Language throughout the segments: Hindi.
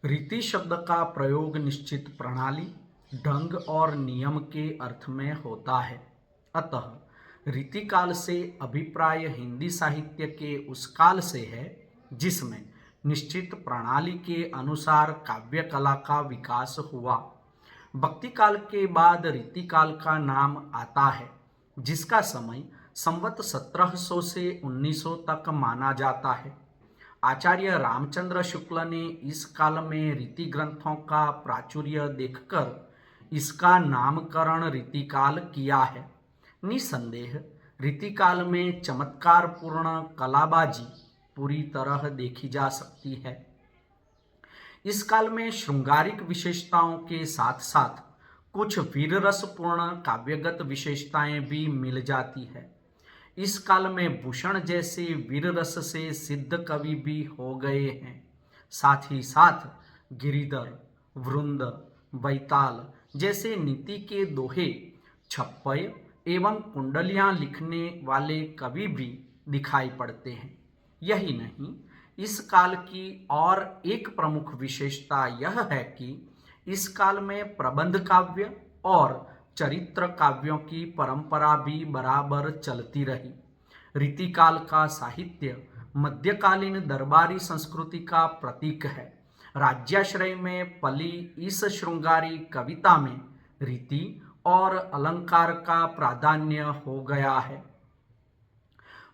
रीति शब्द का प्रयोग निश्चित प्रणाली, ढंग और नियम के अर्थ में होता है। अतः रीति काल से अभिप्राय हिंदी साहित्य के उस काल से है जिसमें निश्चित प्रणाली के अनुसार काव्य कला का विकास हुआ। भक्ति काल के बाद रीति काल का नाम आता है, जिसका समय संवत 1700 से 1900 तक माना जाता है। आचार्य रामचंद्र शुक्ल ने इस काल में रीति ग्रंथों का प्राचुर्य देखकर इसका नामकरण रीतिकाल किया है। निसंदेह रीतिकाल में चमत्कारपूर्ण कलाबाजी पूरी तरह देखी जा सकती है। इस काल में श्रृंगारिक विशेषताओं के साथ साथ कुछ वीररसपूर्ण काव्यगत विशेषताएं भी मिल जाती है। इस काल में भूषण जैसे वीर रस से सिद्ध कवि भी हो गए हैं। साथ ही साथ गिरिधर, वृंद, बैताल जैसे नीति के दोहे, छप्पय एवं कुंडलियां लिखने वाले कवि भी दिखाई पड़ते हैं। यही नहीं, इस काल की और एक प्रमुख विशेषता यह है कि इस काल में प्रबंध काव्य और चरित्र काव्यों की परंपरा भी बराबर चलती रही। रीतिकाल का साहित्य मध्यकालीन दरबारी संस्कृति का प्रतीक है। राज्याश्रय में पली इस श्रृंगारी कविता में रीति और अलंकार का प्राधान्य हो गया है।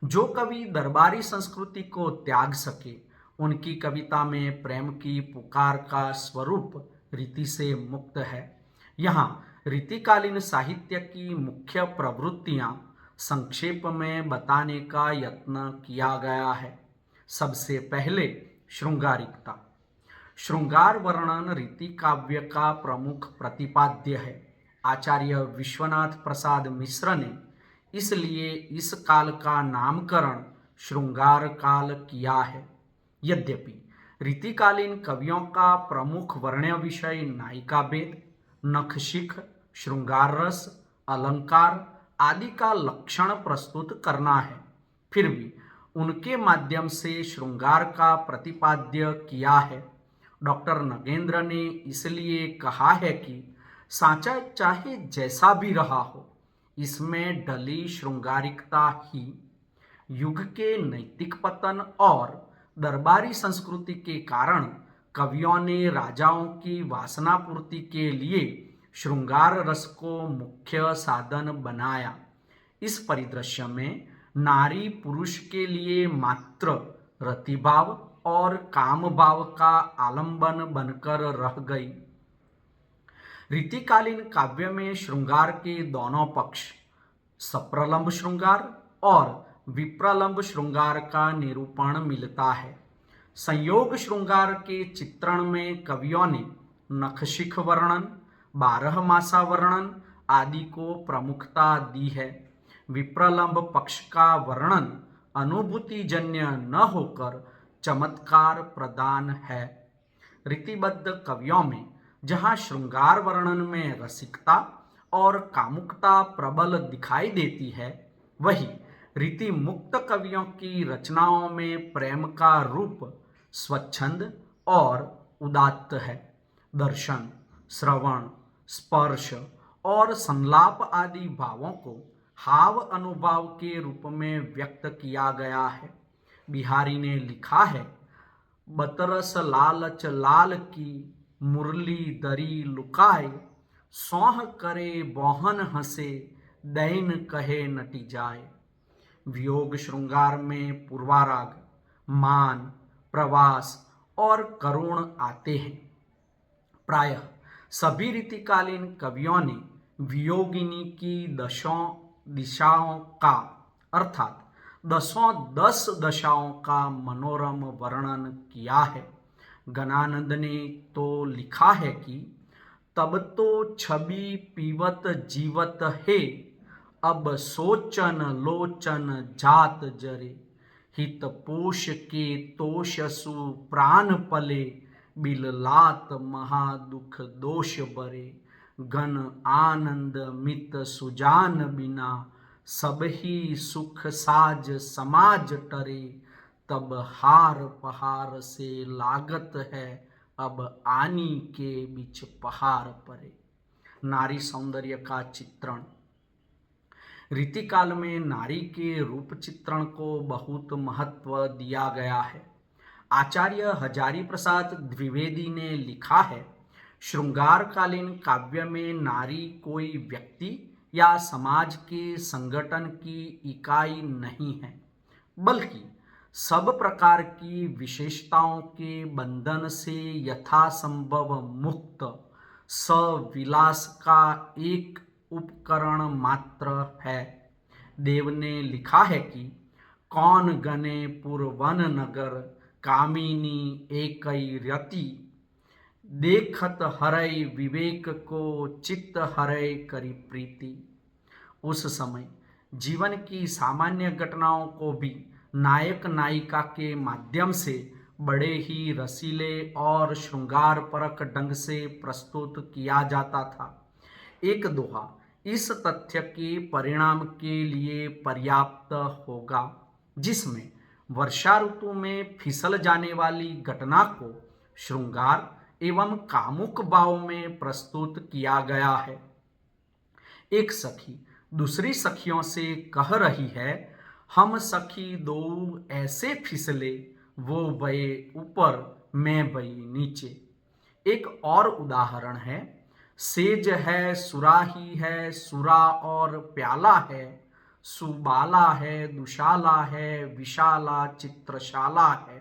जो कवि दरबारी संस्कृति को त्याग सके, उनकी कविता में प्रेम की पुकार का स्वरूप रीति से मुक्त है। यहाँ रीतिकालीन साहित्य की मुख्य प्रवृत्तियां संक्षेप में बताने का यत्न किया गया है। सबसे पहले श्रृंगारिकता। श्रृंगार वर्णन रीति काव्य का प्रमुख प्रतिपाद्य है। आचार्य विश्वनाथ प्रसाद मिश्र ने इसलिए इस काल का नामकरण श्रृंगार काल किया है। यद्यपि रीतिकालीन कवियों का प्रमुख वर्ण्य विषय नायिका भेद, नखशिख, श्रृंगार रस, अलंकार आदि का लक्षण प्रस्तुत करना है, फिर भी उनके माध्यम से श्रृंगार का प्रतिपाद्य किया है। डॉक्टर नगेंद्र ने इसलिए कहा है कि सांचा चाहे जैसा भी रहा हो, इसमें डली श्रृंगारिकता ही युग के नैतिक पतन और दरबारी संस्कृति के कारण कवियों ने राजाओं की वासना पूर्ति के लिए श्रृंगार रस को मुख्य साधन बनाया। इस परिदृश्य में नारी पुरुष के लिए मात्र रतिभाव और काम भाव का आलंबन बनकर रह गई। रीतिकालीन काव्य में श्रृंगार के दोनों पक्ष, सप्रलंब श्रृंगार और विप्रलंब श्रृंगार का निरूपण मिलता है। संयोग श्रृंगार के चित्रण में कवियों ने नखशिख वर्णन, बारहमासा वर्णन आदि को प्रमुखता दी है। विप्रलंब पक्ष का वर्णन अनुभूतिजन्य न होकर चमत्कार प्रदान है। रीतिबद्ध कवियों में जहाँ श्रृंगार वर्णन में रसिकता और कामुकता प्रबल दिखाई देती है, वही रीति मुक्त कवियों की रचनाओं में प्रेम का रूप स्वच्छंद और उदात्त है। दर्शन, श्रवण, स्पर्श और संलाप आदि भावों को हाव अनुभाव के रूप में व्यक्त किया गया है। बिहारी ने लिखा है, बतरस लालच लाल की मुरली दरी लुकाए, सौह करे बोहन हंसे दैन कहे नटी जाए। वियोग श्रृंगार में पूर्वाराग, मान, प्रवास और करुण आते हैं। प्रायः सभी रीतिकालीन कवियों ने वियोगिनी की दिशाओं का अर्थात 10 दशाओं का मनोरम वर्णन किया है। गणानंद ने तो लिखा है कि तब तो छवि पीवत जीवत है, अब सोचन लोचन जात जरे, हित पोष के तोषसु प्राण पले, बिललात महादुख दोष बरे, गण आनंद मित सुजान बिना, सब ही सुख साज समाज टरे, तब हार पहार से लागत है अब आनी के बीच पहाड़ परे। नारी सौंदर्य का चित्रण। रीतिकाल में नारी के रूप चित्रण को बहुत महत्व दिया गया है। आचार्य हजारी प्रसाद द्विवेदी ने लिखा है, श्रृंगारकालीन काव्य में नारी कोई व्यक्ति या समाज के संगठन की इकाई नहीं है, बल्कि सब प्रकार की विशेषताओं के बंधन से यथासंभव मुक्त सविलास का एक उपकरण मात्र है। देव ने लिखा है कि कौन गने पुरवन नगर, कामिनी एकई रति, देखत हरय विवेक को, चित्त हरय करी प्रीति। उस समय जीवन की सामान्य घटनाओं को भी नायक नायिका के माध्यम से बड़े ही रसीले और श्रृंगार परक ढंग से प्रस्तुत किया जाता था। एक दोहा इस तथ्य के परिणाम के लिए पर्याप्त होगा, जिसमें वर्षा ऋतु में फिसल जाने वाली घटना को श्रृंगार एवं कामुक भाव में प्रस्तुत किया गया है। एक सखी दूसरी सखियों से कह रही है, हम सखी दो ऐसे फिसले, वो बये ऊपर मैं बई नीचे। एक और उदाहरण है, सेज है सुराही है, सुरा और प्याला है, सुबाला है, दुशाला है, विशाला चित्रशाला है।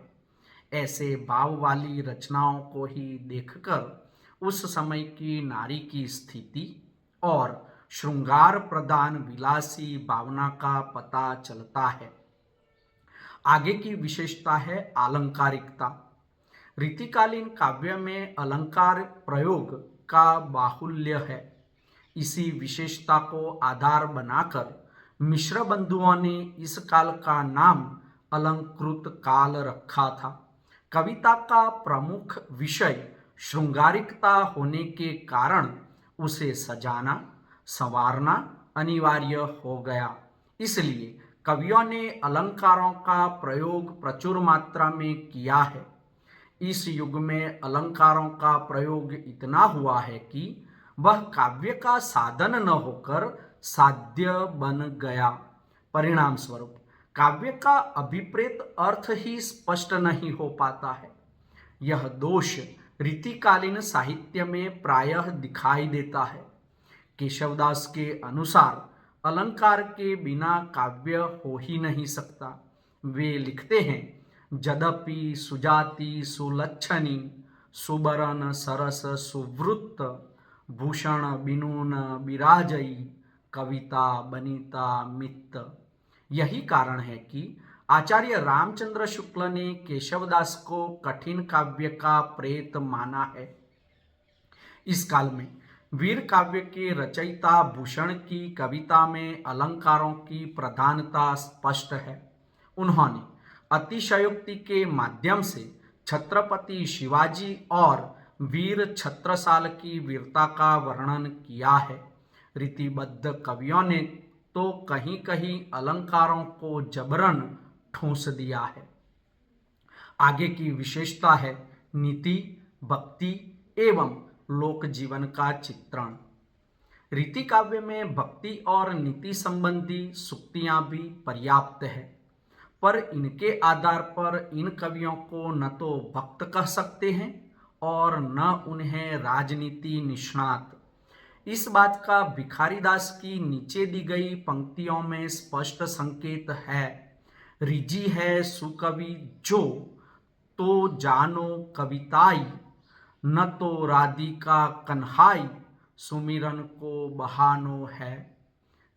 ऐसे भाव वाली रचनाओं को ही देखकर उस समय की नारी की स्थिति और श्रृंगार प्रधान विलासी भावना का पता चलता है। आगे की विशेषता है आलंकारिकता। रीतिकालीन काव्य में अलंकार प्रयोग का बाहुल्य है। इसी विशेषता को आधार बनाकर मिश्र बंधुओं ने इस काल का नाम अलंकृत काल रखा था। कविता का प्रमुख विषय श्रृंगारिकता होने के कारण उसे सजाना संवारना अनिवार्य हो गया। इसलिए कवियों ने अलंकारों का प्रयोग प्रचुर मात्रा में किया है। इस युग में अलंकारों का प्रयोग इतना हुआ है कि वह काव्य का साधन न होकर साध्य बन गया। परिणाम स्वरूप काव्य का अभिप्रेत अर्थ ही स्पष्ट नहीं हो पाता है। यह दोष रीतिकालीन साहित्य में प्रायः दिखाई देता है। केशवदास के अनुसार अलंकार के बिना काव्य हो ही नहीं सकता। वे लिखते हैं, यद्यपि सुजाति सुलक्षणी, सुबरन सरस सुवृत्त, भूषण बिनून बिराजई, कविता बनिता मित्त। यही कारण है कि आचार्य रामचंद्र शुक्ल ने केशवदास को कठिन काव्य का प्रेत माना है। इस काल में वीर काव्य के रचयिता भूषण की कविता में अलंकारों की प्रधानता स्पष्ट है। उन्होंने अतिशयोक्ति के माध्यम से छत्रपति शिवाजी और वीर छत्रसाल की वीरता का वर्णन किया है। रीतिबद्ध कवियों ने तो कहीं कहीं अलंकारों को जबरन ठूंस दिया है। आगे की विशेषता है नीति, भक्ति एवं लोक जीवन का चित्रण। रीति काव्य में भक्ति और नीति संबंधी सूक्तियां भी पर्याप्त है, पर इनके आधार पर इन कवियों को न तो भक्त कह सकते हैं और न उन्हें राजनीति निष्णात। इस बात का भिखारीदास की नीचे दी गई पंक्तियों में स्पष्ट संकेत है। रिजी है सुकवि जो, तो जानो कविताई, न तो राधिका कन्हाई, सुमिरन को बहानो है।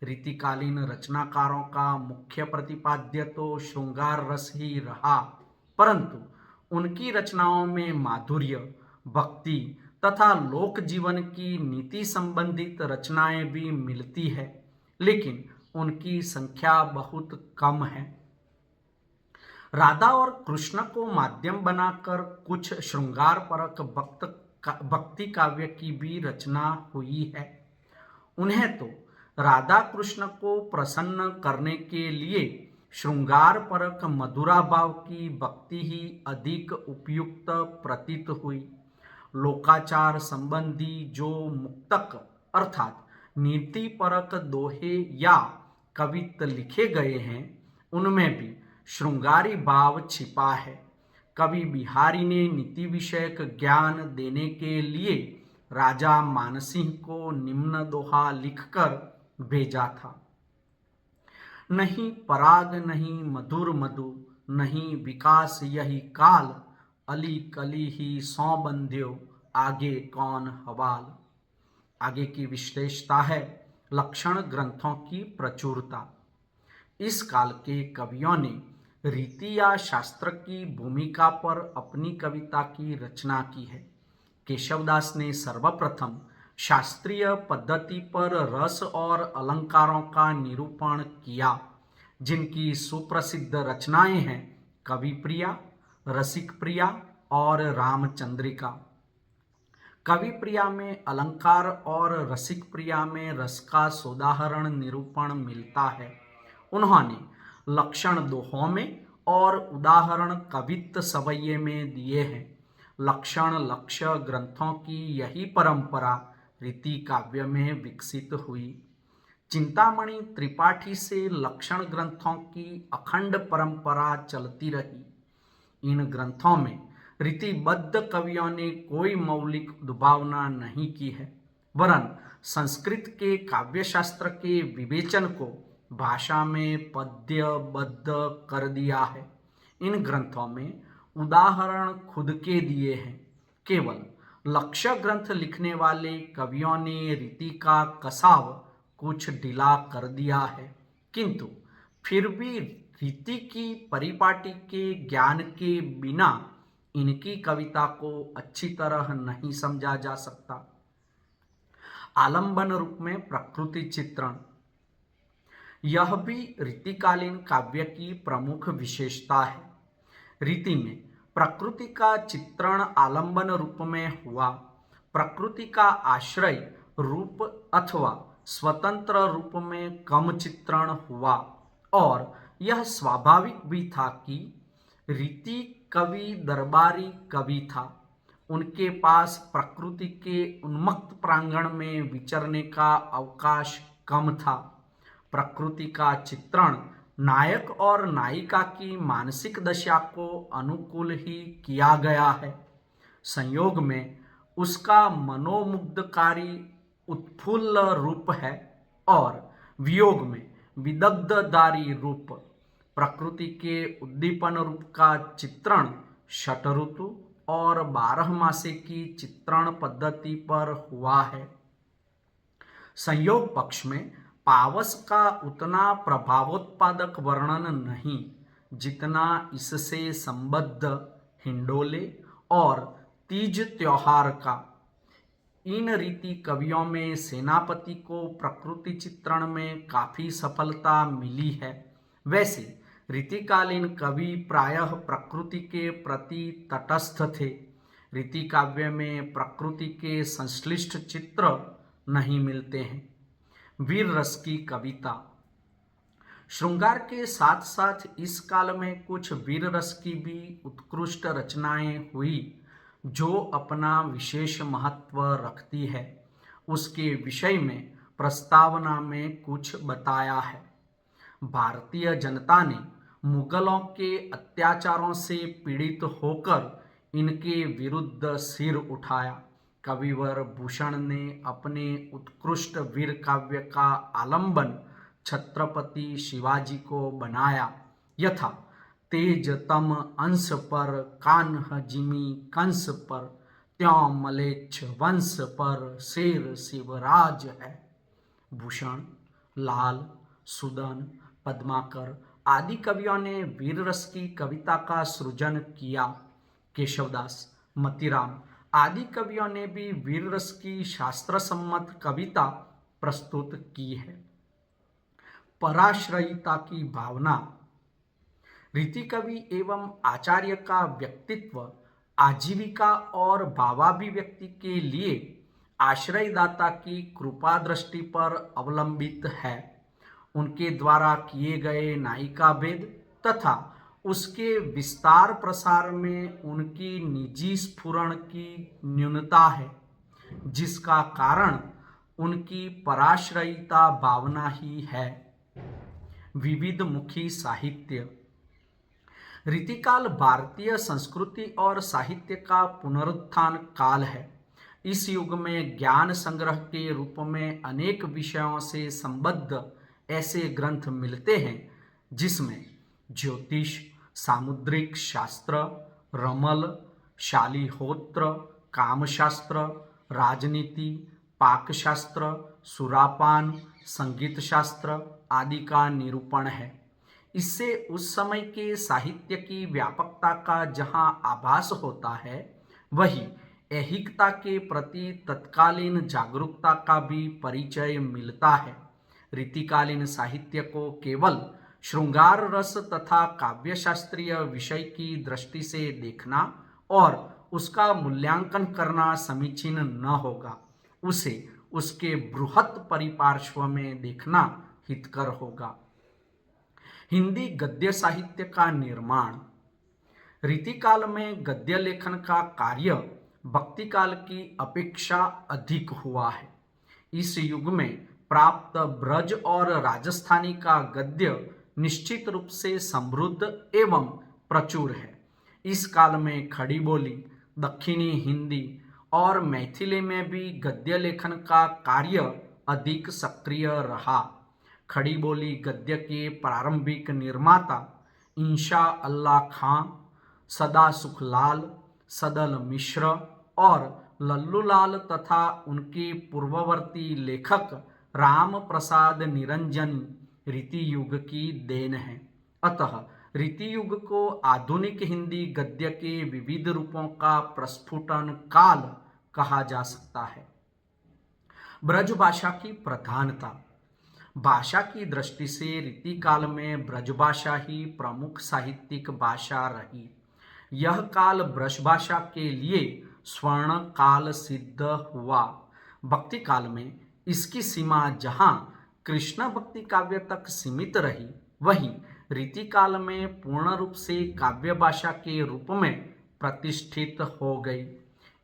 रीतिकालीन रचनाकारों का मुख्य प्रतिपाद्य तो श्रृंगार रस ही रहा, परंतु उनकी रचनाओं में माधुर्य, भक्ति तथा लोक जीवन की नीति संबंधित रचनाएं भी मिलती है, लेकिन उनकी संख्या बहुत कम है। राधा और कृष्ण को माध्यम बनाकर कुछ श्रृंगार परक भक्ति काव्य की भी रचना हुई है। उन्हें तो राधा कृष्ण को प्रसन्न करने के लिए श्रृंगार परक मधुरा भाव की भक्ति ही अधिक उपयुक्त प्रतीत हुई। लोकाचार संबंधी जो मुक्तक अर्थात नीति परक दोहे या कवित्त लिखे गए हैं उनमें भी श्रृंगारी भाव छिपा है। कवि बिहारी ने नीति विषयक ज्ञान देने के लिए राजा मानसिंह को निम्न दोहा लिखकर भेजा था। नहीं पराग नहीं मधुर मधु, नहीं विकास यही काल, अली कली ही सौ बंध्यो, आगे कौन हवाल। आगे की विशेषता है लक्षण ग्रंथों की प्रचुरता। इस काल के कवियों ने रीति या शास्त्र की भूमिका पर अपनी कविता की रचना की है। केशवदास ने सर्वप्रथम शास्त्रीय पद्धति पर रस और अलंकारों का निरूपण किया, जिनकी सुप्रसिद्ध रचनाएं हैं कवि प्रिया, रसिक प्रिया और रामचंद्रिका। कवि प्रिया में अलंकार और रसिक प्रिया में रस का सोदाहरण निरूपण मिलता है। उन्होंने लक्षण दोहों में और उदाहरण कवित्त सवैये में दिए हैं। लक्षण लक्ष्य ग्रंथों की यही परंपरा रीति काव्य में विकसित हुई। चिंतामणि त्रिपाठी से लक्षण ग्रंथों की अखंड परंपरा चलती रही। इन ग्रंथों में रीतिबद्ध कवियों ने कोई मौलिक उद्भावना नहीं की है, वरन संस्कृत के काव्यशास्त्र के विवेचन को भाषा में पद्यबद्ध कर दिया है। इन ग्रंथों में उदाहरण खुद के दिए हैं। केवल लक्ष्य ग्रंथ लिखने वाले कवियों ने रीति का कसाव कुछ ढीला कर दिया है, किंतु फिर भी रीति की परिपाटी के ज्ञान के बिना इनकी कविता को अच्छी तरह नहीं समझा जा सकता। आलंबन रूप में प्रकृति चित्रण, यह भी रीतिकालीन काव्य की प्रमुख विशेषता है। रीति में प्रकृति का चित्रण आलंबन रूप में हुआ। प्रकृति का आश्रय रूप अथवा स्वतंत्र रूप में कम चित्रण हुआ, और यह स्वाभाविक भी था कि रीति कवि दरबारी कवि था। उनके पास प्रकृति के उन्मत्त प्रांगण में विचरने का अवकाश कम था। प्रकृति का चित्रण नायक और नायिका की मानसिक दशा को अनुकूल ही किया गया है। संयोग में उसका मनोमुग्धकारी उत्फुल्ल रूप है और वियोग में विदग्धदारी रूप। प्रकृति के उद्दीपन रूप का चित्रण षटऋतु और 12 मासे की चित्रण पद्धति पर हुआ है। संयोग पक्ष में पावस का उतना प्रभावोत्पादक वर्णन नहीं जितना इससे संबद्ध हिंडोले और तीज त्योहार का। इन रीति कवियों में सेनापति को प्रकृति चित्रण में काफी सफलता मिली है। वैसे रीतिकालीन कवि प्रायः प्रकृति के प्रति तटस्थ थे। रीति काव्य में प्रकृति के संश्लिष्ट चित्र नहीं मिलते हैं। वीर रस की कविता, श्रृंगार के साथ साथ इस काल में कुछ वीर रस की भी उत्कृष्ट रचनाएं हुई जो अपना विशेष महत्व रखती है। उसके विषय में प्रस्तावना में कुछ बताया है। भारतीय जनता ने मुगलों के अत्याचारों से पीड़ित होकर इनके विरुद्ध सिर उठाया। कविवर भूषण ने अपने उत्कृष्ट वीर काव्य का आलंबन छत्रपति शिवाजी को बनाया। यथा तेज तम अंश पर कान्ह जिमी कंस पर, त्यों मलेच्छ वंश पर शेर शिवराज है। भूषण, लाल, सुदन, पद्माकर आदि कवियों ने वीर रस की कविता का सृजन किया। केशवदास, मतीराम आदि कवियों ने भी वीर रस की शास्त्र सम्मत कविता प्रस्तुत की है। पराश्रयिता की भावना, रीति कवि एवं आचार्य का व्यक्तित्व आजीविका और भावाभिव्यक्ति के लिए आश्रयदाता की कृपा दृष्टि पर अवलंबित है। उनके द्वारा किए गए नायिका भेद तथा उसके विस्तार प्रसार में उनकी निजी स्फुरण की न्यूनता है, जिसका कारण उनकी पराश्रयिता भावना ही है। विविध मुखी साहित्य। रीतिकाल भारतीय संस्कृति और साहित्य का पुनरुत्थान काल है। इस युग में ज्ञान संग्रह के रूप में अनेक विषयों से संबद्ध ऐसे ग्रंथ मिलते हैं जिसमें ज्योतिष, सामुद्रिक शास्त्र, रमल, शालिहोत्र, कामशास्त्र, राजनीति, पाकशास्त्र, सुरापान, संगीत शास्त्र आदि का निरूपण है। इससे उस समय के साहित्य की व्यापकता का जहाँ आभास होता है, वही ऐहिकता के प्रति तत्कालीन जागरूकता का भी परिचय मिलता है। रीतिकालीन साहित्य को केवल श्रृंगार रस तथा काव्यशास्त्रीय विषय की दृष्टि से देखना और उसका मूल्यांकन करना समीचीन न होगा, उसे उसके बृहत् परिपार्श्व में देखना हितकर होगा। हिंदी गद्य साहित्य का निर्माण। रीतिकाल में गद्य लेखन का कार्य भक्ति काल की अपेक्षा अधिक हुआ है। इस युग में प्राप्त ब्रज और राजस्थानी का गद्य निश्चित रूप से समृद्ध एवं प्रचुर है। इस काल में खड़ी बोली, दक्षिणी हिंदी और मैथिली में भी गद्य लेखन का कार्य अधिक सक्रिय रहा। खड़ी बोली गद्य के प्रारंभिक निर्माता इंशा अल्लाह खां, सदा सुखलाल, सदल मिश्र और लल्लूलाल तथा उनके पूर्ववर्ती लेखक राम प्रसाद निरंजनी रीति युग की देन है। अतः रीति युग को आधुनिक हिंदी गद्य के विविध रूपों का प्रस्फुटन काल कहा जा सकता है। ब्रज भाषा की प्रधानता। भाषा की दृष्टि से रीतिकाल में ब्रजभाषा ही प्रमुख साहित्यिक भाषा रही। यह काल ब्रजभाषा के लिए स्वर्ण काल सिद्ध हुआ। भक्ति काल में इसकी सीमा जहाँ कृष्ण भक्ति काव्य तक सीमित रही, वहीं रीतिकाल में पूर्ण रूप से काव्य भाषा के रूप में प्रतिष्ठित हो गई।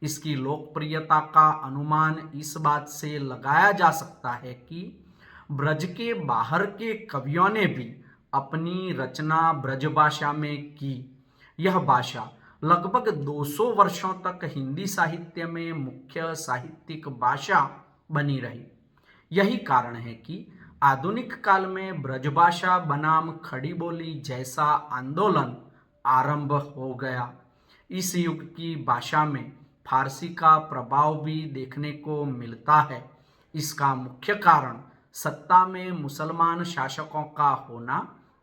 इसकी लोकप्रियता का अनुमान इस बात से लगाया जा सकता है कि ब्रज के बाहर के कवियों ने भी अपनी रचना ब्रजभाषा में की। यह भाषा लगभग 200 वर्षों तक हिंदी साहित्य में मुख्य साहित्यिक भाषा बनी रही। यही कारण है कि आधुनिक काल में ब्रजभाषा बनाम खड़ी बोली जैसा आंदोलन आरंभ हो गया। इस युग की भाषा में फारसी का प्रभाव भी देखने को मिलता है। इसका मुख्य कारण सत्ता में मुसलमान शासकों का होना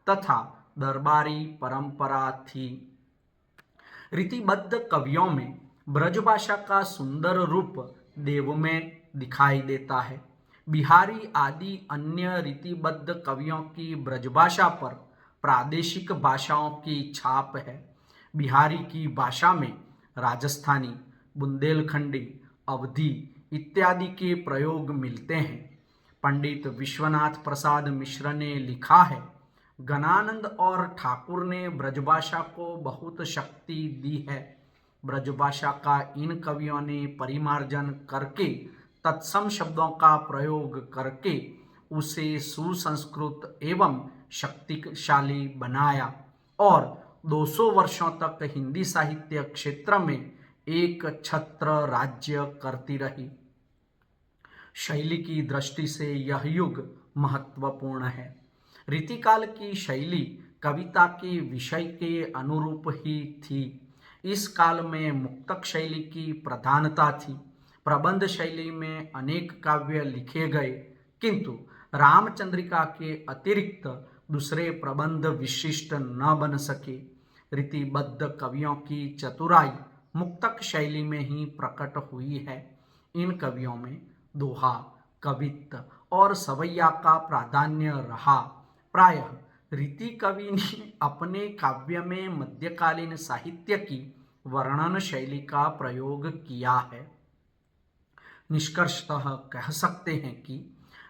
तथा दरबारी परंपरा थी। रीतिबद्ध कवियों में ब्रजभाषा का सुंदर रूप देव में दिखाई देता है। बिहारी आदि अन्य रीतिबद्ध कवियों की ब्रजभाषा पर प्रादेशिक भाषाओं की छाप है। बिहारी की भाषा में राजस्थानी, बुंदेलखंडी, अवधी इत्यादि के प्रयोग मिलते हैं। पंडित विश्वनाथ प्रसाद मिश्र ने लिखा है, गणानंद और ठाकुर ने ब्रजभाषा को बहुत शक्ति दी है। ब्रजभाषा का इन कवियों ने परिमार्जन करके तत्सम शब्दों का प्रयोग करके उसे सुसंस्कृत एवं शक्तिशाली बनाया और 200 वर्षों तक हिंदी साहित्य क्षेत्र में एक छत्र राज्य करती रही। शैली की दृष्टि से यह युग महत्वपूर्ण है। रीतिकाल की शैली कविता के विषय के अनुरूप ही थी। इस काल में मुक्तक शैली की प्रधानता थी। प्रबंध शैली में अनेक काव्य लिखे गए, किंतु रामचंद्रिका के अतिरिक्त दूसरे प्रबंध विशिष्ट न बन सके। रीतिबद्ध कवियों की चतुराई मुक्तक शैली में ही प्रकट हुई है। इन कवियों में दोहा, कवित्त और सवैया का प्राधान्य रहा। प्रायः रीति कवि ने अपने काव्य में मध्यकालीन साहित्य की वर्णन शैली का प्रयोग किया है। निष्कर्षतः कह सकते हैं कि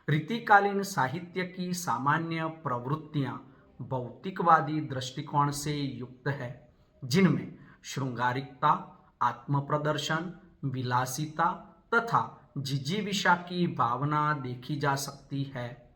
रीतिकालीन साहित्य की सामान्य प्रवृत्तियां भौतिकवादी दृष्टिकोण से युक्त है, जिनमें श्रृंगारिकता, आत्म प्रदर्शन, विलासिता तथा जिजीविषा की भावना देखी जा सकती है।